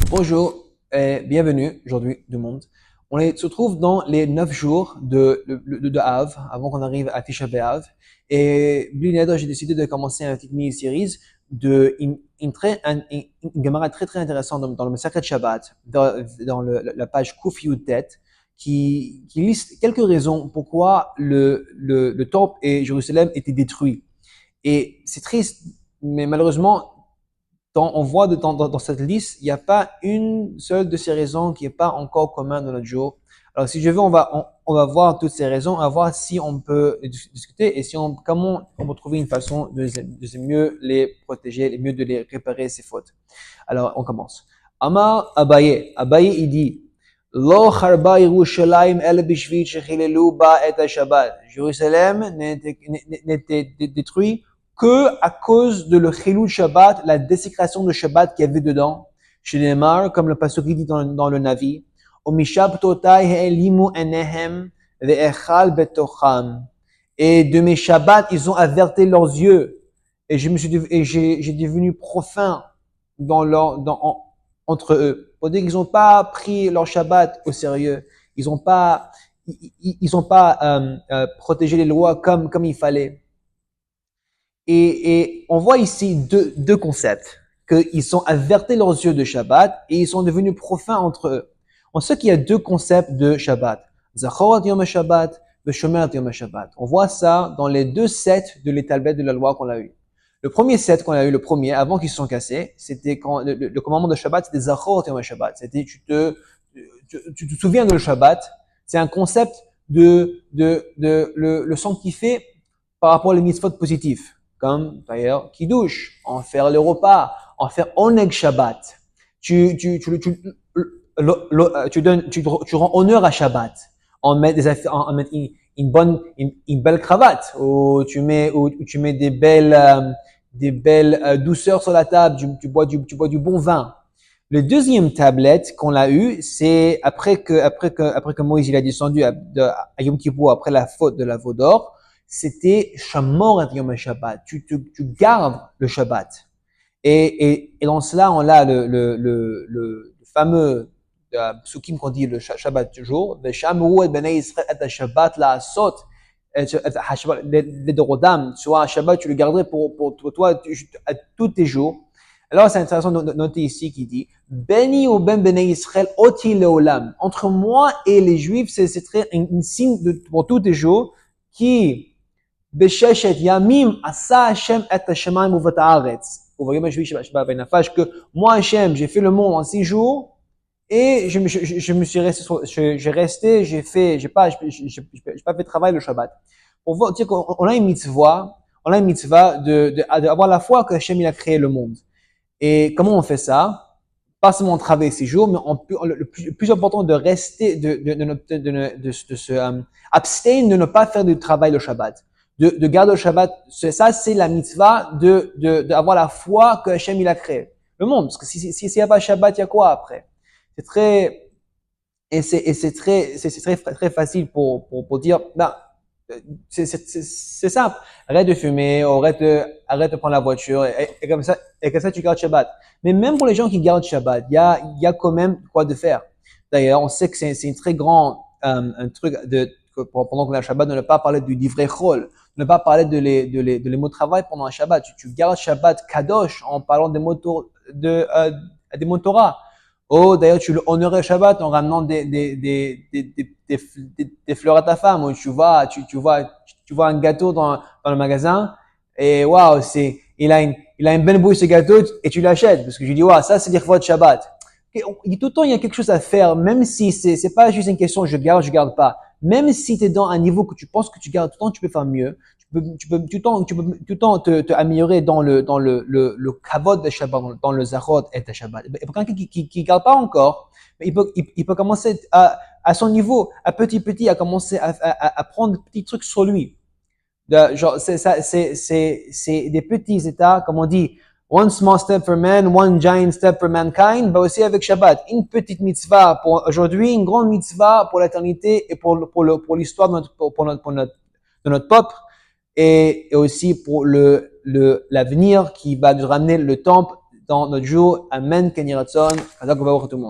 Bonjour et bienvenue aujourd'hui du monde. Se trouve dans les 9 jours de Av, avant qu'on arrive à Tisha B'Av. Et Blineder, j'ai décidé de commencer une petite mini-série de une Gemara très intéressante dans le Masechet Shabbat, dans la page Kuf Yud-Tet, qui liste quelques raisons pourquoi le temple et Jérusalem étaient détruits. Et c'est triste, mais malheureusement, on voit dans cette liste, il n'y a pas une seule de ces raisons qui n'est pas encore commune dans notre jour. Alors, si je veux, on va voir toutes ces raisons, on va voir si on peut discuter et comment on peut trouver une façon de mieux les protéger, mieux de les réparer, ces fautes. Alors, on commence. Amar Abaye. Abaye, il dit, Lo charba Yerushalayim el bishvit shechilelu ba et Shabbat. Jérusalem n'était détruit que à cause de le chilul Shabbat, la désécration de Shabbat qu'il y avait dedans. Chez les Mar, comme le pasteur dit dans le Navi, Omishaptotai he'elimu enehem ve'echal betocham. Et de mes Shabbats, ils ont averti leurs yeux. Et j'ai devenu profane entre eux. Pour dire qu'ils n'ont pas pris leur Shabbat au sérieux. Ils n'ont pas protégé les lois comme il fallait. Et on voit ici deux concepts, qu'ils sont avertis leurs yeux de Shabbat et ils sont devenus profanes entre eux. On sait qu'il y a deux concepts de Shabbat. Zachorat Yom Shabbat, Veshomer Yom Shabbat. On voit ça dans les deux sets de l'étalbet de la loi qu'on a eu. Le premier set qu'on a eu, le premier, avant qu'ils se sont cassés, c'était quand le commandement de Shabbat, c'était Zachorat Yom Shabbat. C'était tu te souviens de le Shabbat. C'est un concept de le sanctifier par rapport aux mitzvot positifs. Comme d'ailleurs Kiddush, en faire le repas, en faire Oneg Shabbat. Tu rends honneur à Shabbat, en mettre des affaires, en mettre une belle cravate, ou tu mets des belles douceurs sur la table, tu bois du bon vin. Le deuxième tablette qu'on a eu, c'est après que Moïse il a descendu à Yom Kippur après la faute de la veau d'or, c'était Shamor et Yom Shabbat. Tu gardes le Shabbat. Et dans cela, on a le fameux psukim qu'on dit le Shabbat toujours. Veshamru et Bnei Israël et Shabbat la asot. Les Dorodam, soit un Shabbat, tu le garderais pour toi à tous tes jours. Alors, c'est intéressant de noter ici qui dit Beni ou ben Bnei Israël oti leolam. Entre moi et les Juifs, c'est très un signe pour tous tes jours qui Besheshet Yamim Asa Hashem et Hashemayim uvat haaretz. Que moi, Hashem, j'ai fait le monde en 6 jours et je me suis resté, j'ai pas fait travail le Shabbat. Pour dire qu'on a une mitzvah, d'avoir la foi que Hashem il a créé le monde. Et comment on fait ça? Pas seulement travailler 6 jours, mais le plus important de rester, de se abstenir de ne pas faire du travail le Shabbat. De garder le Shabbat, ça c'est la mitzvah d'avoir la foi que Hashem il a créé le monde. Parce que s'il n'y a pas Shabbat, il y a quoi après? C'est très facile pour dire, c'est simple. Arrête de fumer, arrête de prendre la voiture, et comme ça tu gardes Shabbat. Mais même pour les gens qui gardent Shabbat, il y a quand même quoi de faire. D'ailleurs, on sait que c'est une très grand, un truc pendant qu'on a Shabbat, de ne pas parler du divrei chol, de ne pas parler de les mots de travail pendant un Shabbat. Tu gardes Shabbat kadosh en parlant des mots des mots Torah. Oh, d'ailleurs, tu le honorais Shabbat en ramenant des fleurs à ta femme. Ou tu vois un gâteau dans le magasin et waouh, il a une belle bouille ce gâteau et tu l'achètes parce que je dis waouh, ça c'est dire de Shabbat. Tout le temps, il y a quelque chose à faire, même si c'est pas juste une question je garde pas. Même si tu es dans un niveau que tu penses que tu gardes tout le temps, tu peux faire mieux. Tu peux tout le temps te améliorer dans le kavod de Shabbat, dans le zachot et de Shabbat. Et pour quelqu'un qui garde pas encore, il peut commencer à son niveau, à petit, à commencer à prendre des petits trucs sur lui. Genre, c'est des petits états, comme on dit, one small step for man, one giant step for mankind, bah aussi avec Shabbat. Une petite mitzvah pour aujourd'hui, une grande mitzvah pour l'éternité et pour l'histoire de notre peuple. Et aussi pour l'avenir qui va nous ramener le temple dans notre jour. Amen, Kenny Ratson. Tout le monde.